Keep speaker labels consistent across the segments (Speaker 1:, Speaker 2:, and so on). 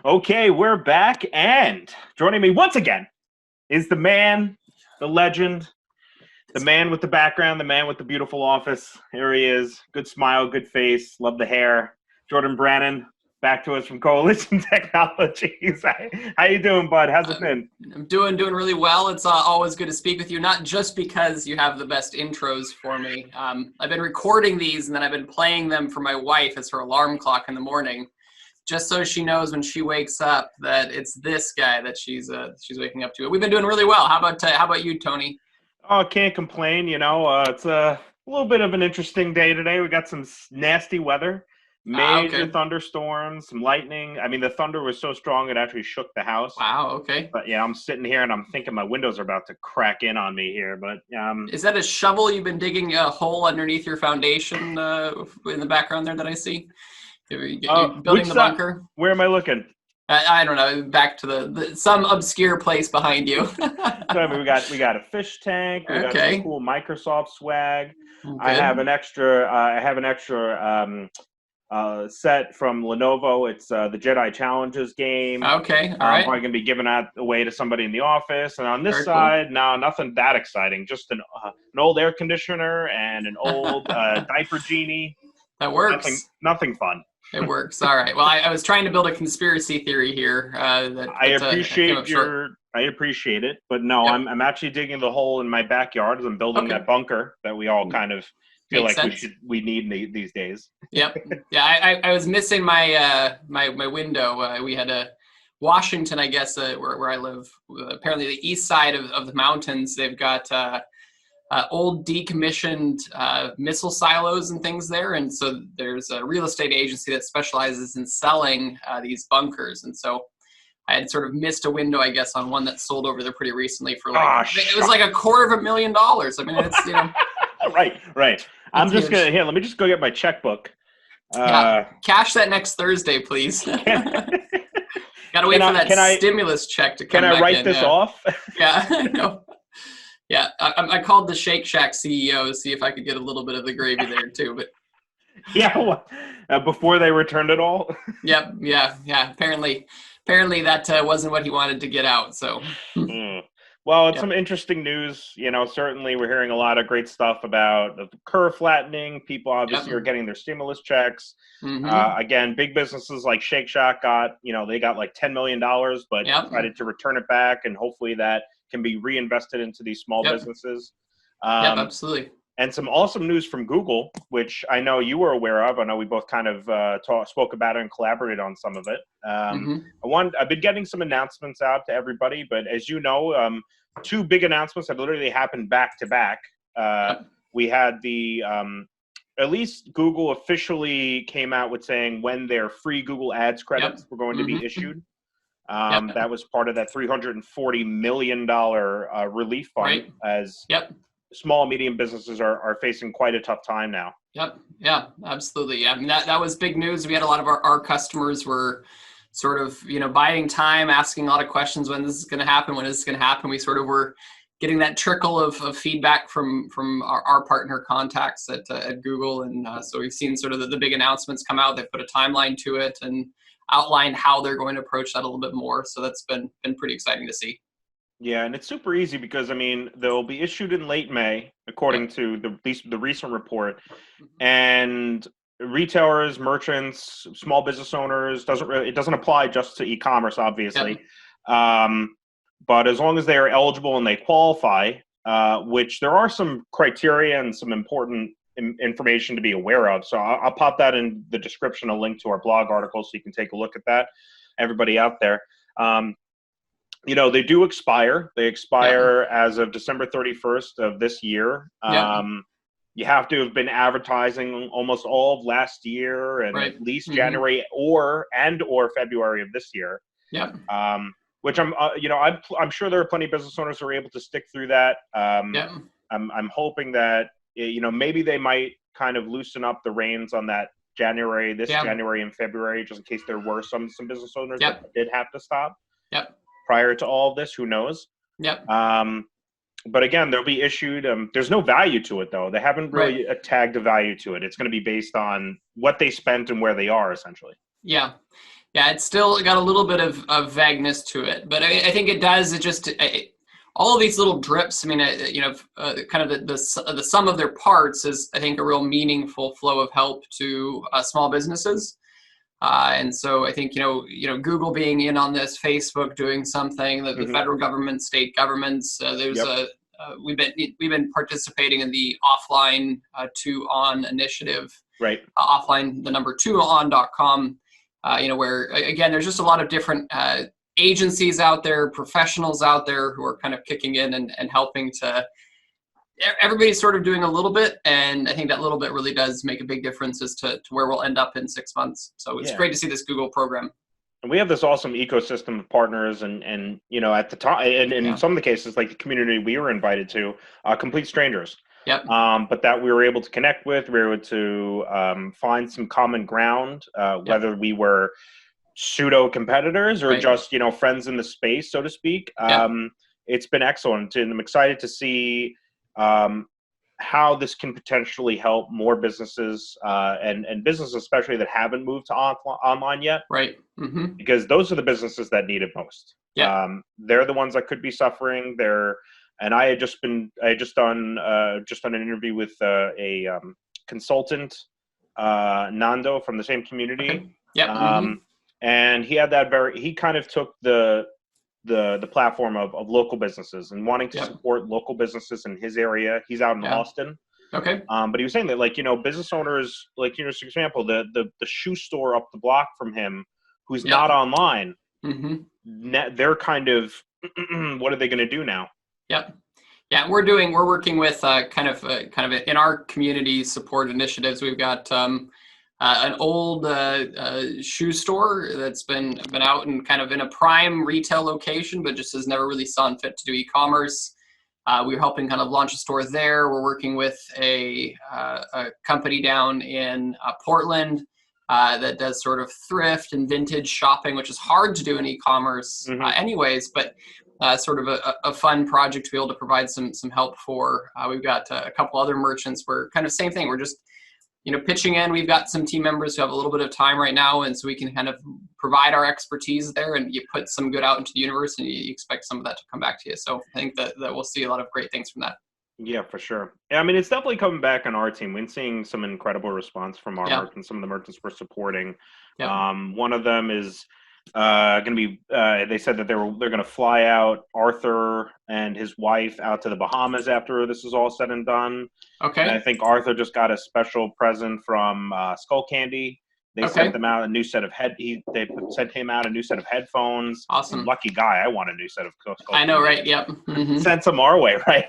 Speaker 1: Okay, we're back, and joining me once again is the man, the legend, the man with the background, the man with the beautiful office. Here he is. Good smile, good face, love the hair. Jordan Brannon, back to us from Coalition Technologies. How you doing, bud? How's it been?
Speaker 2: I'm doing really well. It's always good to speak with you, not just because you have the best intros for me. I've been recording these, and then I've been playing them for my wife as her alarm clock in the morning, just so she knows when she wakes up that it's this guy that she's waking up to. We've been doing really well. How about you, Tony?
Speaker 1: Oh, can't complain. It's a little bit of an interesting day today. We got some nasty weather, major
Speaker 2: Okay.
Speaker 1: thunderstorms, some lightning. I mean, the thunder was so strong it actually shook the house.
Speaker 2: Wow. Okay.
Speaker 1: But yeah, I'm sitting here and I'm thinking my windows are about to crack in on me here. But
Speaker 2: Is that a shovel? You've been digging a hole underneath your foundation in the background there that I see? You're building the bunker?
Speaker 1: Where am I looking?
Speaker 2: I don't know. Back to some obscure place behind you.
Speaker 1: So, I mean, we got a fish tank. We got some cool Microsoft swag.
Speaker 2: Good.
Speaker 1: I have an extra set from Lenovo. It's the Jedi Challenges game.
Speaker 2: Okay, all right.
Speaker 1: I'm probably gonna be giving that away to somebody in the office. And on this side, no, nothing that exciting. Just an old air conditioner and an old diaper genie.
Speaker 2: That works.
Speaker 1: Nothing fun.
Speaker 2: It works. All right. Well, I was trying to build a conspiracy theory here.
Speaker 1: I appreciate it, but no, yep. I'm actually digging the hole in my backyard as I'm building that bunker that we all kind of feel like we need these days.
Speaker 2: Yep. Yeah. I was missing my my window. We had a Washington, I guess, where I live. Apparently, the east side of the mountains, they've got old decommissioned missile silos and things there, and so there's a real estate agency that specializes in selling these bunkers, and so I had sort of missed a window, I guess, on one that sold over there pretty recently for it was like $250,000. I mean, it's
Speaker 1: right. I'm just gonna let me just go get my checkbook.
Speaker 2: Cash that next Thursday, please. Gotta wait for that stimulus check to come back in.
Speaker 1: Can I write this off?
Speaker 2: Yeah, no. Yeah, I called the Shake Shack CEO to see if I could get a little bit of the gravy there too, but
Speaker 1: yeah, before they returned it all.
Speaker 2: Yep, yeah. Apparently that wasn't what he wanted to get out. So,
Speaker 1: well, it's some interesting news. Certainly we're hearing a lot of great stuff about the curve flattening. People obviously are getting their stimulus checks. Mm-hmm. Again, big businesses like Shake Shack they got like $10 million, but decided to return it back, and hopefully that can be reinvested into these small businesses.
Speaker 2: Absolutely.
Speaker 1: And some awesome news from Google, which I know you were aware of. I know we both kind of spoke about it and collaborated on some of it. I've been getting some announcements out to everybody, but as you know, two big announcements have literally happened back to back. We had at least Google officially came out with saying when their free Google Ads credits were going to be issued. That was part of that $340 million relief fund, as small and medium businesses are facing quite a tough time now.
Speaker 2: Yep. Yeah, absolutely. I mean, that was big news. We had a lot of our customers were sort of, biding time, asking a lot of questions. When this is going to happen? When is this going to happen? We sort of were getting that trickle of feedback from our partner contacts at Google. And so we've seen sort of the big announcements come out. They put a timeline to it and outlined how they're going to approach that a little bit more. So that's been pretty exciting to see.
Speaker 1: Yeah, and it's super easy because, I mean, they'll be issued in late May, according to the recent report. And retailers, merchants, small business owners, it doesn't apply just to e-commerce, obviously. But as long as they are eligible and they qualify, which there are some criteria and some important information to be aware of. So I'll pop that in the description, a link to our blog article so you can take a look at that, everybody out there. They do expire. They expire as of December 31st of this year. You have to have been advertising almost all of last year and at least January or February of this year. Which I'm sure there are plenty of business owners who are able to stick through that. I'm hoping that maybe they might kind of loosen up the reins on that January and February, just in case there were some business owners that did have to stop prior to all of this. Who knows? But again, they'll be issued. There's no value to it, though. They haven't really tagged a value to it. It's going to be based on what they spent and where they are, essentially.
Speaker 2: Yeah. Yeah, it's still got a little bit of vagueness to it, but I think it does. It just all of these little drips. I mean, kind of the sum of their parts is, I think, a real meaningful flow of help to small businesses. And so I think Google being in on this, Facebook doing something, the federal government, state governments. We've been participating in the offline to on initiative.
Speaker 1: Right.
Speaker 2: Offline, the number 2on.com. Where, again, there's just a lot of different agencies out there, professionals out there who are kind of kicking in and helping to, everybody's sort of doing a little bit. And I think that little bit really does make a big difference as to where we'll end up in 6 months. So it's great to see this Google program. And
Speaker 1: we have this awesome ecosystem of partners and at the time, and in some of the cases, like the community we were invited to, complete strangers.
Speaker 2: Yep.
Speaker 1: But that we were able to connect with, we were able to find some common ground, whether we were pseudo competitors or just, friends in the space, so to speak. It's been excellent, and I'm excited to see how this can potentially help more businesses and businesses, especially that haven't moved to online yet.
Speaker 2: Right.
Speaker 1: Because those are the businesses that need it most.
Speaker 2: Yeah.
Speaker 1: They're the ones that could be suffering. And I had just done an interview with a consultant, Nando, from the same community.
Speaker 2: Okay. Yep.
Speaker 1: And he had he kind of took the platform of local businesses and wanting to support local businesses in his area. He's out in Austin.
Speaker 2: Okay.
Speaker 1: But he was saying that, business owners, for example, the shoe store up the block from him, who's not online, they're kind of, what are they going to do now?
Speaker 2: Yep. Yeah, we're working with kind of in our community support initiatives. We've got an old shoe store that's been out and kind of in a prime retail location, but just has never really saw fit to do e-commerce. We're helping kind of launch a store there. We're working with a company down in Portland that does sort of thrift and vintage shopping, which is hard to do in e-commerce anyways, but sort of a fun project to be able to provide some help for. We've got a couple other merchants where kind of same thing. We're just, pitching in. We've got some team members who have a little bit of time right now, and so we can kind of provide our expertise there, and you put some good out into the universe, and you expect some of that to come back to you. So I think that we'll see a lot of great things from that.
Speaker 1: Yeah, for sure. Yeah, I mean, it's definitely coming back on our team. We're seeing some incredible response from our merchants, some of the merchants we're supporting. One of them is going to be, they said that they're going to fly out Arthur and his wife out to the Bahamas after this is all said and done.
Speaker 2: Okay.
Speaker 1: And I think Arthur just got a special present from Skull Candy. They sent them out a new set of they sent him out a new set of headphones.
Speaker 2: Awesome.
Speaker 1: Lucky guy. I want a new set of Skull Candy.
Speaker 2: I know, right? Yep.
Speaker 1: Sent some our way, right?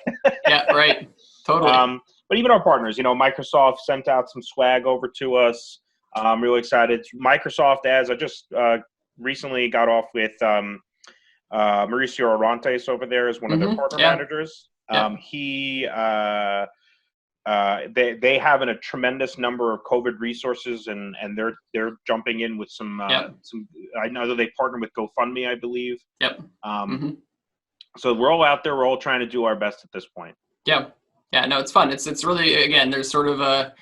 Speaker 2: Yeah, right. Totally.
Speaker 1: But even our partners, Microsoft sent out some swag over to us. I'm really excited. Microsoft, as I just recently got off with Mauricio Orantes over there as one of their partner managers. They have a tremendous number of COVID resources, and they're jumping in with some. I know that they partner with GoFundMe, I believe.
Speaker 2: Yep.
Speaker 1: So we're all out there. We're all trying to do our best at this point.
Speaker 2: Yeah. Yeah. No, it's fun. It's really, again, there's sort of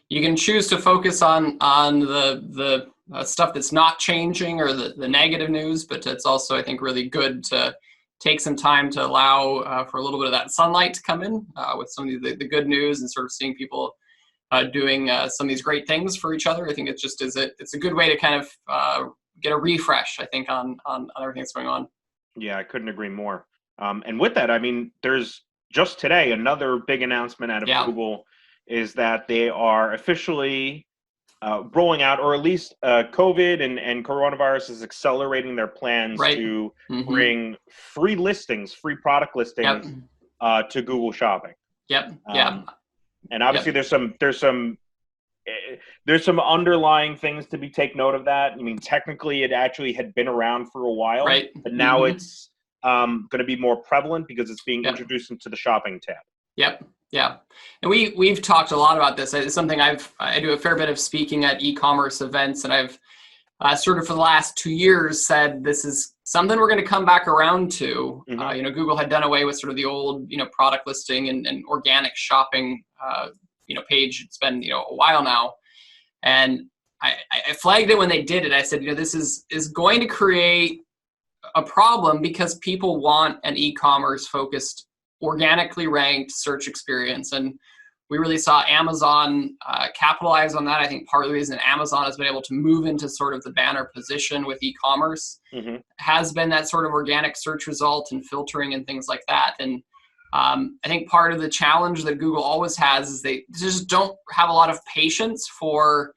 Speaker 2: you can choose to focus on the stuff that's not changing or the negative news, but it's also, I think, really good to take some time to allow for a little bit of that sunlight to come in with some of the good news and sort of seeing people doing some of these great things for each other. I think it's a good way to kind of get a refresh, I think, on everything that's going on.
Speaker 1: Yeah, I couldn't agree more. And with that, I mean, there's just today another big announcement out of Google is that they are officially rolling out, or at least COVID and coronavirus is accelerating their plans to bring free product listings to Google Shopping.
Speaker 2: Yep.
Speaker 1: And obviously there's some underlying things to be take note of that. I mean, technically it actually had been around for a while, but now it's going to be more prevalent because it's being introduced into the shopping tab.
Speaker 2: Yep. Yeah. And we've talked a lot about this. It's something I do a fair bit of speaking at e-commerce events, and I've sort of for the last 2 years said this is something we're going to come back around to.
Speaker 1: Mm-hmm.
Speaker 2: Google had done away with sort of the old, product listing and organic shopping, page. It's been, a while now. And I flagged it when they did it. I said, this is going to create a problem because people want an e-commerce focused, organically ranked search experience. And we really saw Amazon capitalize on that. I think part of the reason Amazon has been able to move into sort of the banner position with e-commerce
Speaker 1: Mm-hmm.
Speaker 2: has been that sort of organic search result and filtering and things like that. And I think part of the challenge that Google always has is they just don't have a lot of patience for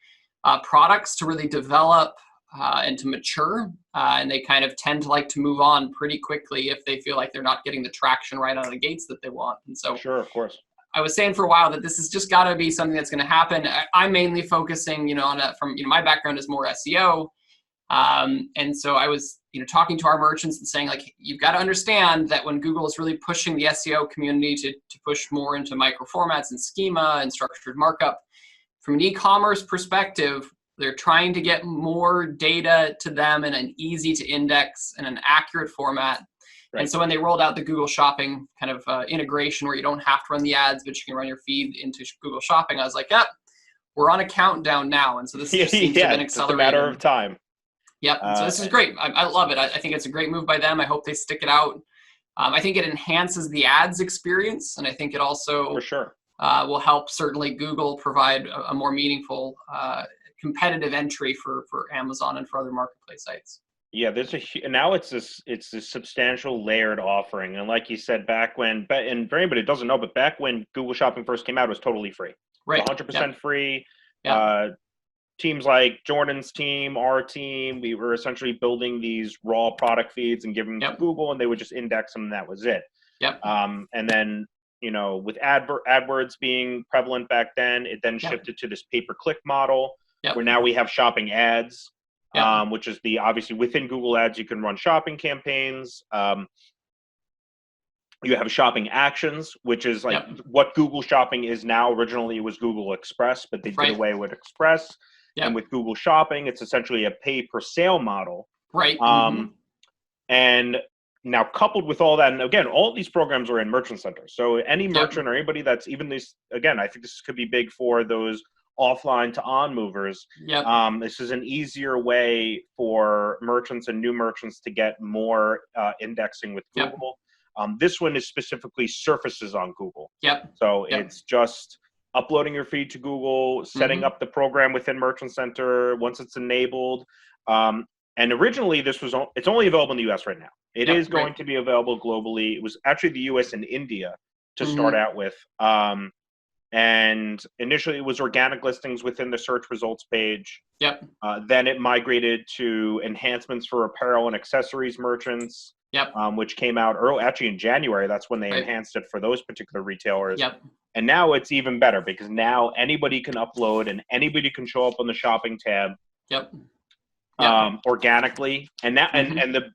Speaker 2: products to really develop and to mature. And they kind of tend to like to move on pretty quickly if they feel like they're not getting the traction right out of the gates that they want. And so
Speaker 1: Sure, of course.
Speaker 2: I was saying for a while that this has just got to be something that's going to happen. I'm mainly focusing, on from my background is more SEO. And so I was, talking to our merchants and saying, like, you've got to understand that when Google is really pushing the SEO community to push more into micro formats and schema and structured markup, from an e-commerce perspective, they're trying to get more data to them in an easy to index and an accurate format. Right. And so when they rolled out the Google Shopping kind of integration where you don't have to run the ads, but you can run your feed into Google Shopping, I was like, we're on a countdown now. And so this just seems to have been accelerated.
Speaker 1: It's a matter of time.
Speaker 2: Yep. So this is great. I love it. I think it's a great move by them. I hope they stick it out. I think it enhances the ads experience. And I think it also
Speaker 1: for sure
Speaker 2: will help certainly Google provide a more meaningful competitive entry for Amazon and for other marketplace sites.
Speaker 1: Yeah, now it's this substantial layered offering. And like you said, and for anybody who doesn't know, but back when Google Shopping first came out, it was totally free.
Speaker 2: Right.
Speaker 1: 100% free.
Speaker 2: Yep.
Speaker 1: Teams like Jordan's team, our team, we were essentially building these raw product feeds and giving them to Google, and they would just index them, and that was it.
Speaker 2: Yep.
Speaker 1: And then, with AdWords being prevalent back then, it then shifted to this pay-per-click model, where now we have shopping ads, which is obviously within Google Ads, you can run shopping campaigns. You have shopping actions, which is like what Google Shopping is now. Originally, it was Google Express, but they did away with Express. And with Google Shopping, it's essentially a pay-per-sale model.
Speaker 2: Right.
Speaker 1: And now coupled with all that, and again, all of these programs are in merchant centers. So any merchant or anybody that's even this, again, I think this could be big for those offline to on movers. This is an easier way for merchants and new merchants to get more indexing with Google. This one is specifically surfaces on Google. So it's just uploading your feed to Google, setting up the program within Merchant Center once it's enabled. And originally, it's only available in the US right now. It is going to be available globally. It was actually the US and India to start out with. And initially, it was organic listings within the search results page. Then it migrated to enhancements for apparel and accessories merchants. Which came out actually in January. That's when they enhanced it for those particular retailers. And now it's even better because now anybody can upload and anybody can show up on the shopping tab organically. And that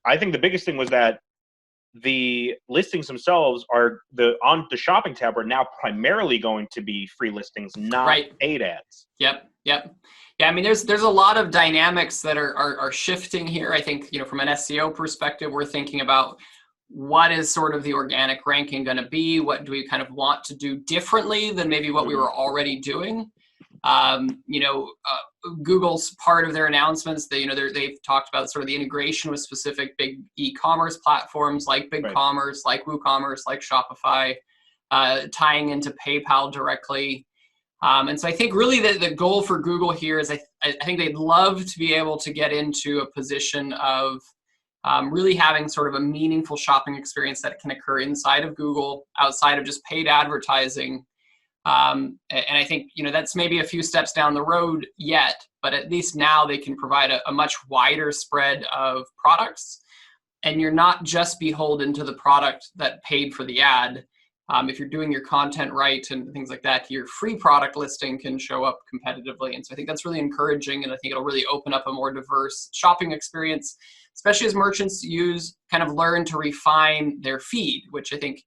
Speaker 1: I think the biggest thing was that the listings themselves on the shopping tab are now primarily going to be free listings, not paid ads.
Speaker 2: Yeah, I mean, there's a lot of dynamics that are shifting here. I think, from an SEO perspective, we're thinking about what is sort of the organic ranking going to be? What do we kind of want to do differently than maybe what we were already doing? Google's part of their announcements, they've talked about sort of the integration with specific big e-commerce platforms like BigCommerce, like WooCommerce, like Shopify, tying into PayPal directly. And so I think really the goal for Google here is I think they'd love to be able to get into a position of really having sort of a meaningful shopping experience that can occur inside of Google, outside of just paid advertising. And I think, that's maybe a few steps down the road yet, but at least now they can provide a much wider spread of products. And you're not just beholden to the product that paid for the ad. If you're doing your content right and things like that, your free product listing can show up competitively. And so I think that's really encouraging. And I think it'll really open up a more diverse shopping experience, especially as merchants learn to refine their feed, which I think,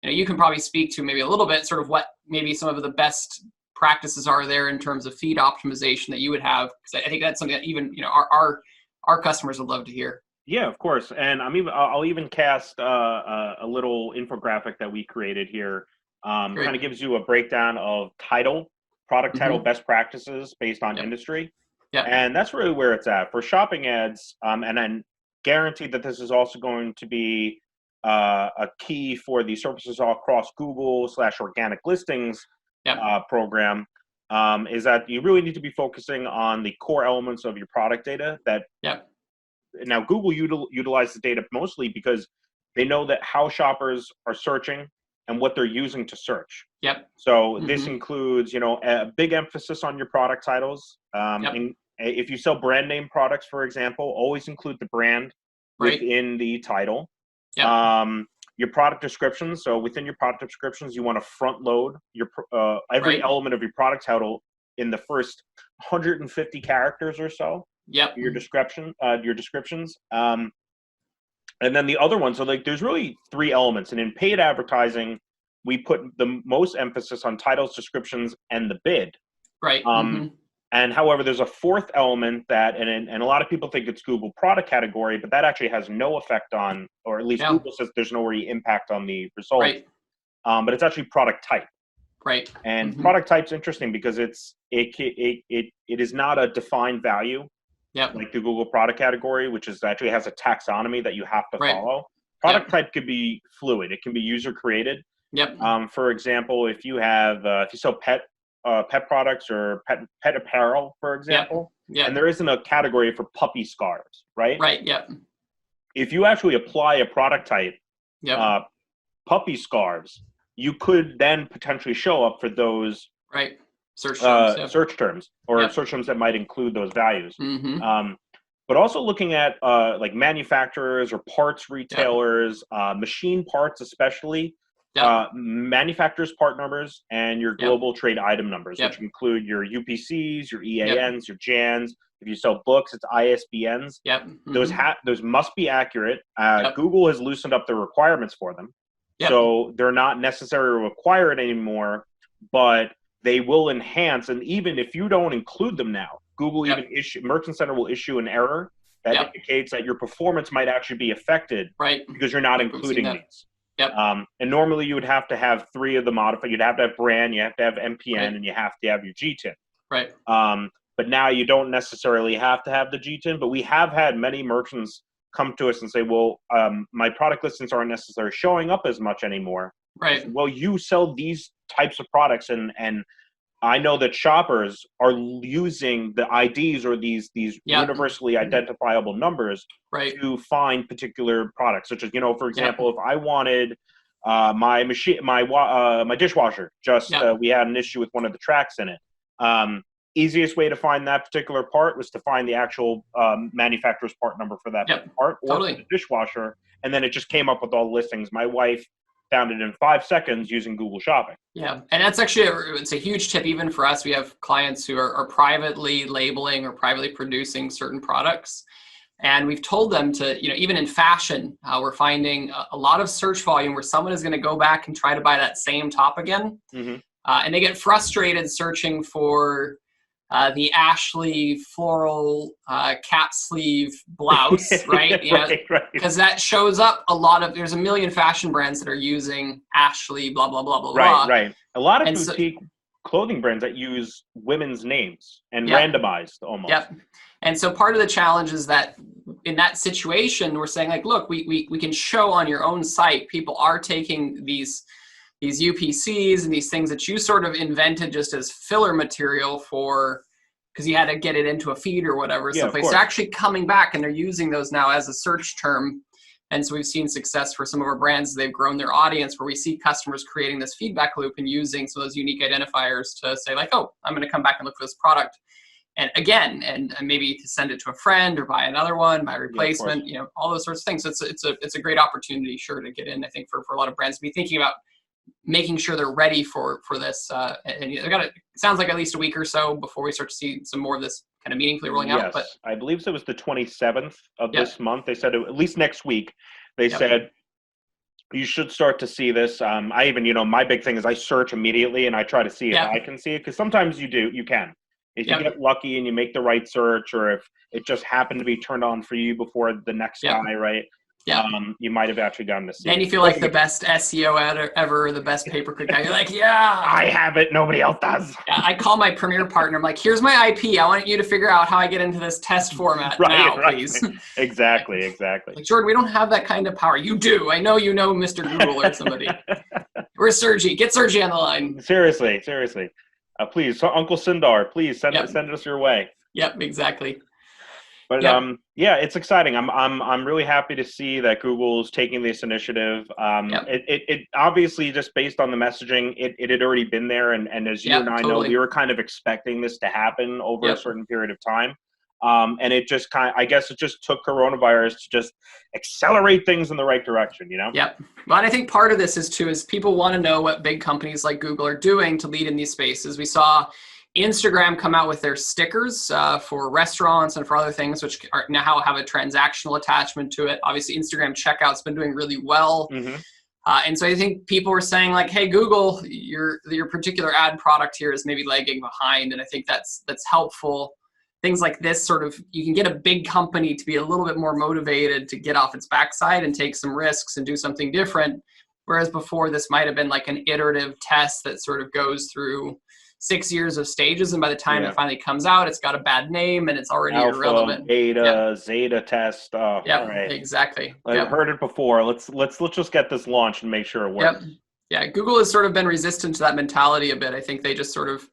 Speaker 2: you can probably speak to maybe a little bit sort of what maybe some of the best practices are there in terms of feed optimization that you would have. Because I think that's something that even, our customers would love to hear.
Speaker 1: Yeah, of course. And I'll even cast a little infographic that we created here. Kind
Speaker 2: Great.
Speaker 1: of gives you a breakdown of product title
Speaker 2: Mm-hmm.
Speaker 1: best practices based on
Speaker 2: Yep.
Speaker 1: industry.
Speaker 2: Yep.
Speaker 1: And that's really where it's at for shopping ads. And then guaranteed that this is also going to be a key for the services all across Google / organic listings
Speaker 2: Yep.
Speaker 1: program. Is that you really need to be focusing on the core elements of your product data that
Speaker 2: Yep.
Speaker 1: now Google utilizes the data mostly because they know that how shoppers are searching and what they're using to search.
Speaker 2: Yep.
Speaker 1: So this
Speaker 2: Mm-hmm.
Speaker 1: includes, a big emphasis on your product titles.
Speaker 2: Yep.
Speaker 1: And if you sell brand name products, for example, always include the brand
Speaker 2: Right.
Speaker 1: within the title.
Speaker 2: Yep.
Speaker 1: Your product descriptions. So within your product descriptions, you want to front load your every
Speaker 2: Right.
Speaker 1: element of your product title in the first 150 characters or so.
Speaker 2: Yep.
Speaker 1: Your descriptions. And then the other one, so like there's really three elements. And in paid advertising, we put the most emphasis on titles, descriptions, and the bid.
Speaker 2: Right. Mm-hmm.
Speaker 1: And however, there's a fourth element that, and a lot of people think it's Google product category, but that actually has no effect on, or at least
Speaker 2: Yeah.
Speaker 1: Google says there's no really impact on the results.
Speaker 2: Right.
Speaker 1: But it's actually product type.
Speaker 2: Right.
Speaker 1: And
Speaker 2: Mm-hmm.
Speaker 1: product type's interesting because it is not a defined value.
Speaker 2: Yep.
Speaker 1: Like the Google product category, which is actually has a taxonomy that you have to
Speaker 2: Right.
Speaker 1: follow. Product
Speaker 2: Yep.
Speaker 1: type could be fluid. It can be user created.
Speaker 2: Yep.
Speaker 1: For example, if you sell pet products or pet apparel, for example,
Speaker 2: Yep.
Speaker 1: and there isn't a category for puppy scarves, right?
Speaker 2: Right. Yep.
Speaker 1: If you actually apply a product type,
Speaker 2: Yep.
Speaker 1: puppy scarves, you could then potentially show up for those
Speaker 2: Right. Search terms. Yep.
Speaker 1: search terms or
Speaker 2: Yep.
Speaker 1: search terms that might include those values.
Speaker 2: Mm-hmm.
Speaker 1: But also looking at like manufacturers or parts retailers, machine parts especially,
Speaker 2: Yep.
Speaker 1: manufacturers' part numbers, and your
Speaker 2: Yep.
Speaker 1: global trade item numbers,
Speaker 2: Yep.
Speaker 1: which include your UPCs, your EANs,
Speaker 2: Yep.
Speaker 1: your JANs. If you sell books, it's ISBNs.
Speaker 2: Yep.
Speaker 1: Those
Speaker 2: Mm-hmm.
Speaker 1: those must be accurate.
Speaker 2: Yep.
Speaker 1: Google has loosened up the requirements for them,
Speaker 2: Yep.
Speaker 1: so they're not necessarily required anymore, but they will enhance. And even if you don't include them now, Google
Speaker 2: Yep.
Speaker 1: even Merchant Center will issue an error that
Speaker 2: Yep.
Speaker 1: indicates that your performance might actually be affected
Speaker 2: Right.
Speaker 1: because you're not
Speaker 2: Yep, we've seen
Speaker 1: including
Speaker 2: that.
Speaker 1: these.
Speaker 2: Yep.
Speaker 1: And normally you would have to have three of the modified. You'd have to have brand, you have to have MPN,
Speaker 2: Right.
Speaker 1: and you have to have your GTIN.
Speaker 2: Right.
Speaker 1: But now you don't necessarily have to have the GTIN. But we have had many merchants come to us and say, well, my product listings aren't necessarily showing up as much anymore.
Speaker 2: Right.
Speaker 1: Well, you sell these types of products, and I know that shoppers are using the IDs or these
Speaker 2: Yep.
Speaker 1: universally identifiable numbers
Speaker 2: Right.
Speaker 1: to find particular products, such as, for example, if I wanted my dishwasher,
Speaker 2: Yep.
Speaker 1: we had an issue with one of the tracks in it. Easiest way to find that particular part was to find the actual manufacturer's part number for that
Speaker 2: Yep.
Speaker 1: part or
Speaker 2: Totally.
Speaker 1: for the dishwasher, and then it just came up with all the listings. My wife found it in 5 seconds using Google Shopping.
Speaker 2: Yeah, and that's actually it's a huge tip even for us. We have clients who are privately labeling or privately producing certain products, and we've told them to, even in fashion, we're finding a lot of search volume where someone is going to go back and try to buy that same top again,
Speaker 1: Mm-hmm.
Speaker 2: And they get frustrated searching for the Ashley floral cap sleeve blouse, right?
Speaker 1: Right.
Speaker 2: Because that shows up there's a million fashion brands that are using Ashley, blah, blah, blah, blah,
Speaker 1: Right,
Speaker 2: blah.
Speaker 1: right. A lot of
Speaker 2: And
Speaker 1: boutique clothing brands that use women's names and
Speaker 2: Yep.
Speaker 1: randomized almost.
Speaker 2: Yep. And so part of the challenge is that in that situation, we're saying, like, look, we can show on your own site, people are taking these UPCs and these things that you sort of invented just as filler material because you had to get it into a feed or whatever.
Speaker 1: Yeah,
Speaker 2: So
Speaker 1: of
Speaker 2: they're
Speaker 1: course.
Speaker 2: actually coming back and they're using those now as a search term. And so we've seen success for some of our brands. They've grown their audience where we see customers creating this feedback loop and using some of those unique identifiers to say, like, oh, I'm going to come back and look for this product. And again, and maybe to send it to a friend or buy another one, buy a replacement, all those sorts of things. So it's a great opportunity, sure, to get in, I think, for a lot of brands to be thinking about making sure they're ready for this. And it sounds like at least a week or so before we start to see some more of this kind of meaningfully rolling out. But
Speaker 1: I believe it was the 27th of
Speaker 2: Yep.
Speaker 1: this month. They said at least next week. They
Speaker 2: Yep.
Speaker 1: said you should start to see this. I even, my big thing is I search immediately and I try to see if
Speaker 2: Yep.
Speaker 1: I can see it, because sometimes you can. If you get lucky and you make the right search, or if it just happened to be turned on for you before the next guy, right? You might have actually gotten to see
Speaker 2: and
Speaker 1: it.
Speaker 2: you feel like the best SEO ever, the best pay-per-click guy. You're like, yeah,
Speaker 1: I have it. Nobody else does.
Speaker 2: I call my Premier partner. I'm like, here's my IP. I want you to figure out how I get into this test format now, please.
Speaker 1: Exactly.
Speaker 2: Like, Jordan, we don't have that kind of power. You do. I know you know Mr. Google or somebody. Where's Sergi? Get Sergi on the line.
Speaker 1: Seriously. Please, Uncle Sindar, please send us your way.
Speaker 2: Yep, exactly.
Speaker 1: But it's exciting. I'm really happy to see that Google's taking this initiative. It obviously, just based on the messaging, it had already been there, and as you and I know, we were kind of expecting this to happen over a certain period of time. And it just I guess it just took coronavirus to just accelerate things in the right direction, you know?
Speaker 2: Yep. Well, and I think part of this is people want to know what big companies like Google are doing to lead in these spaces. We saw Instagram come out with their stickers for restaurants and for other things, which are now have a transactional attachment to it. Obviously, Instagram checkout's been doing really well. And so I think people were saying like, hey, Google, your particular ad product here is maybe lagging behind. And I think that's helpful. Things like this sort of, you can get a big company to be a little bit more motivated to get off its backside and take some risks and do something different. Whereas before, this might have been like an iterative test that sort of goes through 6 years of stages, and by the time it finally comes out, it's got a bad name and it's already
Speaker 1: Alpha,
Speaker 2: irrelevant.
Speaker 1: Beta, Zeta test. All right.
Speaker 2: Exactly.
Speaker 1: I've heard it before. Let's just get this launched and make sure it works.
Speaker 2: Yeah, Google has sort of been resistant to that mentality a bit. I think they just sort of,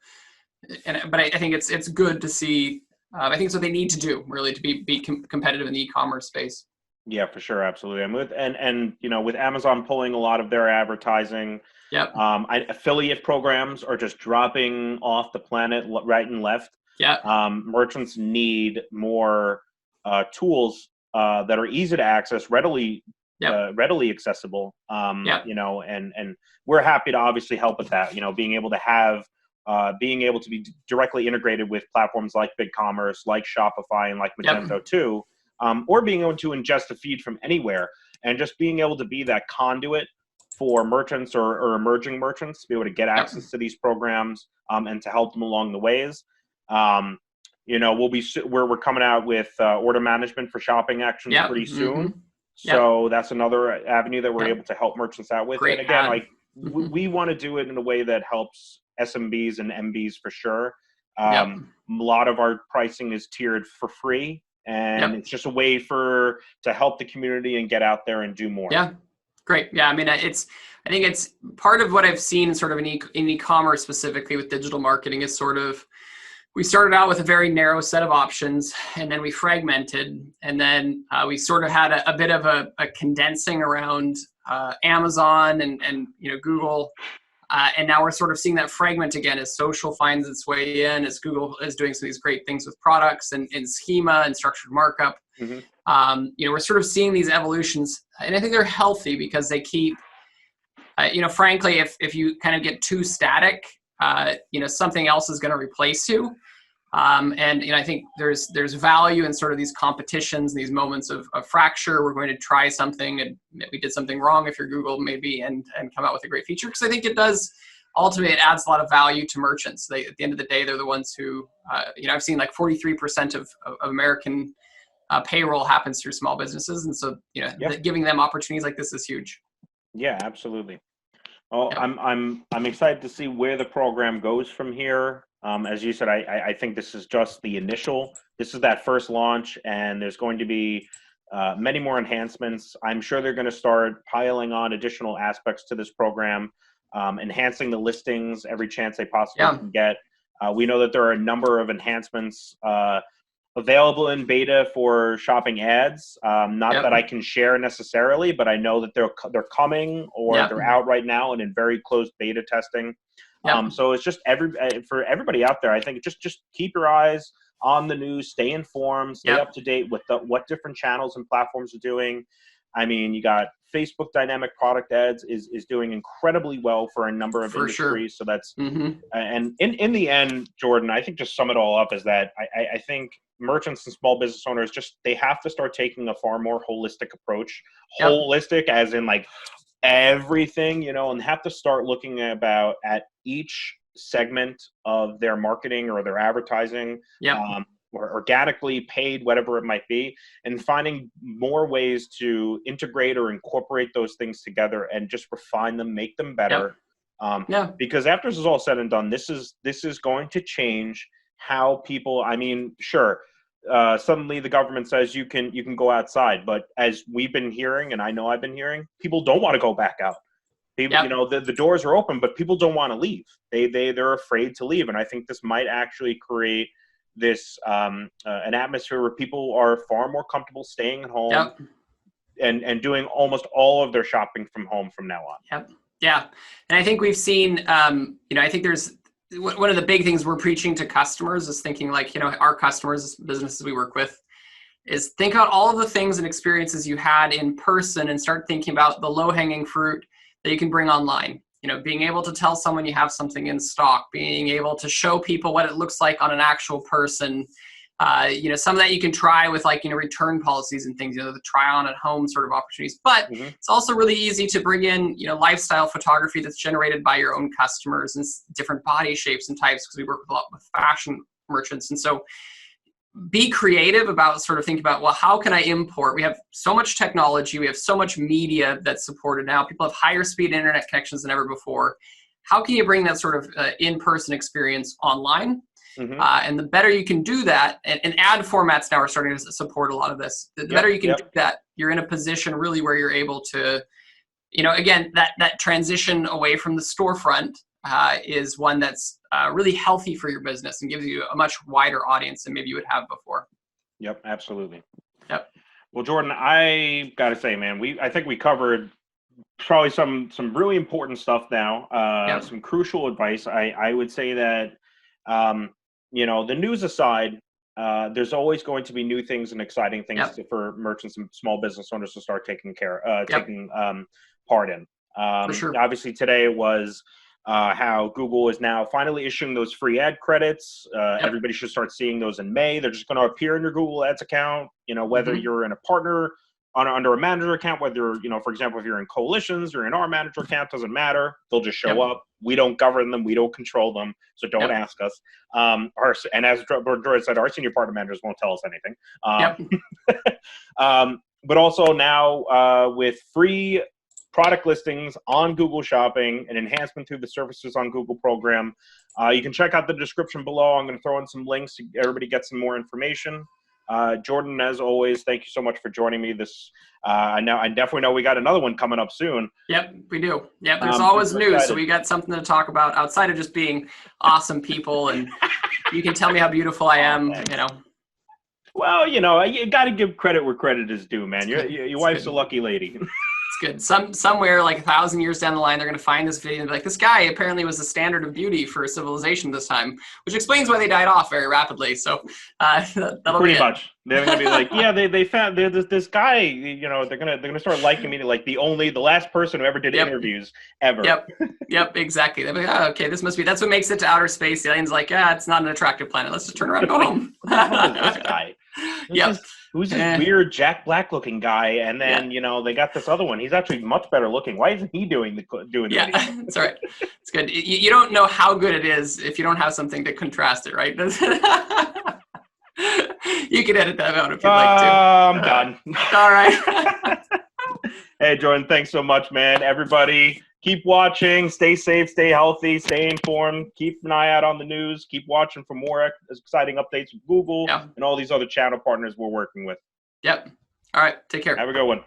Speaker 2: but I think it's good to see. I think it's what they need to do really to be competitive in the e-commerce space. Yeah,
Speaker 1: for sure, absolutely. And with Amazon pulling a lot of their advertising. Affiliate programs are just dropping off the planet right and left. Merchants need more tools that are easy to access, readily accessible. And we're happy to obviously help with that. Being able to be directly integrated with platforms like BigCommerce, like Shopify, and like Magento too, or being able to ingest a feed from anywhere, and just being able to be that conduit for merchants or emerging merchants to be able to get access to these programs and to help them along the ways. We're coming out with order management for shopping actions pretty soon. So that's another avenue that we're able to help merchants out with.
Speaker 2: Great
Speaker 1: and again, we want to do it in a way that helps SMBs and MBs for sure. A lot of our pricing is tiered for free, and it's just a way to help the community and get out there and do more.
Speaker 2: Great. Yeah, I mean, I think it's part of what I've seen sort of in e-commerce specifically with digital marketing is sort of, we started out with a very narrow set of options, and then we fragmented, and then we sort of had a bit of a condensing around Amazon and Google, and now we're sort of seeing that fragment again as social finds its way in, as Google is doing some of these great things with products and Schema and structured markup. We're sort of seeing these evolutions, and I think they're healthy because they keep, frankly, if you kind of get too static, something else is going to replace you. I think there's value in sort of these competitions and these moments of fracture. We're going to try something, and we did something wrong if you're Google maybe, and come out with a great feature, because I think it does. Ultimately, it adds a lot of value to merchants. At the end of the day, they're the ones who, I've seen like 43% of American payroll happens through small businesses, and so giving them opportunities like this is huge.
Speaker 1: Yeah, absolutely. Well, I'm excited to see where the program goes from here. As you said, I think this is just the initial. This is that first launch, and there's going to be many more enhancements. I'm sure they're going to start piling on additional aspects to this program, enhancing the listings every chance they possibly can get. We know that there are a number of enhancements available in beta for shopping ads. Not that I can share necessarily, but I know that they're coming, or they're out right now and in very close beta testing. So it's just for everybody out there, I think just keep your eyes on the news, stay informed, stay up to date with what different channels and platforms are doing. I mean, you got Facebook dynamic product ads is doing incredibly well for a number of industries. So that's, and in the end, Jordan, I think just sum it all up is that I think merchants and small business owners they have to start taking a far more holistic approach, holistic as in like everything, and have to start looking at each segment of their marketing or their advertising,
Speaker 2: Yep.
Speaker 1: or organically paid, whatever it might be, and finding more ways to integrate or incorporate those things together and just refine them, make them better. Because after this is all said and done, this is going to change how people, I mean, sure, suddenly the government says you can go outside, but as we've been hearing, and I know I've been hearing, people don't want to go back out. People, the doors are open, but people don't want to leave. They're afraid to leave, and I think this might actually create this an atmosphere where people are far more comfortable staying at home and doing almost all of their shopping from home from now on.
Speaker 2: Yeah, and I think we've seen, I think there's one of the big things we're preaching to customers is thinking like, our customers, businesses we work with, is think about all of the things and experiences you had in person and start thinking about the low-hanging fruit that you can bring online. Being able to tell someone you have something in stock, being able to show people what it looks like on an actual person. Some of that you can try with return policies and things, the try on at home sort of opportunities. But it's also really easy to bring in, lifestyle photography that's generated by your own customers and different body shapes and types, because we work a lot with fashion merchants. And so be creative about sort of thinking about, well, how can I import? We have so much technology. We have so much media that's supported now. People have higher speed internet connections than ever before. How can you bring that sort of in-person experience online? And the better you can do that, and ad formats now are starting to support a lot of this. The better you can do that, you're in a position really where you're able to, again, that transition away from the storefront is one that's really healthy for your business and gives you a much wider audience than maybe you would have before.
Speaker 1: Yep, absolutely.
Speaker 2: Yep.
Speaker 1: Well, Jordan, I got to say, man, I think we covered probably some really important stuff now, some crucial advice. I would say that, the news aside, there's always going to be new things and exciting things for merchants and small business owners to start taking part in.
Speaker 2: For sure.
Speaker 1: Obviously, today was how Google is now finally issuing those free ad credits. Everybody should start seeing those in May. They're just going to appear in your Google Ads account, whether you're in a partner under a manager account, whether, for example, if you're in coalitions or in our manager account, doesn't matter. They'll just show up. We don't govern them. We don't control them. So don't ask us. And as Jordan said, our senior partner managers won't tell us anything. But also now with free product listings on Google Shopping, an enhancement through the Services on Google program. You can check out the description below. I'm going to throw in some links so everybody gets some more information. Jordan, as always, thank you so much for joining me. I definitely know we got another one coming up soon.
Speaker 2: Yep, we do. Yep, there's always news, excited. So we got something to talk about outside of just being awesome people, and you can tell me how beautiful I am.
Speaker 1: Well, you got to give credit where credit is due, man. Your wife's a lucky lady.
Speaker 2: It's good. Somewhere like 1,000 years down the line, they're going to find this video and be like, this guy apparently was the standard of beauty for civilization this time, which explains why they died off very rapidly. So that'll
Speaker 1: pretty much. They're going to be like, yeah, they found this guy. They're gonna start liking me like the last person who ever did interviews ever.
Speaker 2: Yep, exactly. They're like, oh, okay, that's what makes it to outer space. The alien's like, it's not an attractive planet. Let's just turn around and go home.
Speaker 1: This guy. Who's this weird Jack Black looking guy? And then, they got this other one. He's actually much better looking. Why isn't he doing the video?
Speaker 2: That's right. It's good. You don't know how good it is if you don't have something to contrast it, right? You can edit that out if you'd like to.
Speaker 1: I'm done.
Speaker 2: All right.
Speaker 1: Hey, Jordan, thanks so much, man. Everybody, keep watching. Stay safe, stay healthy, stay informed. Keep an eye out on the news. Keep watching for more exciting updates with Google and all these other channel partners we're working with.
Speaker 2: Yep. All right. Take care.
Speaker 1: Have a good one.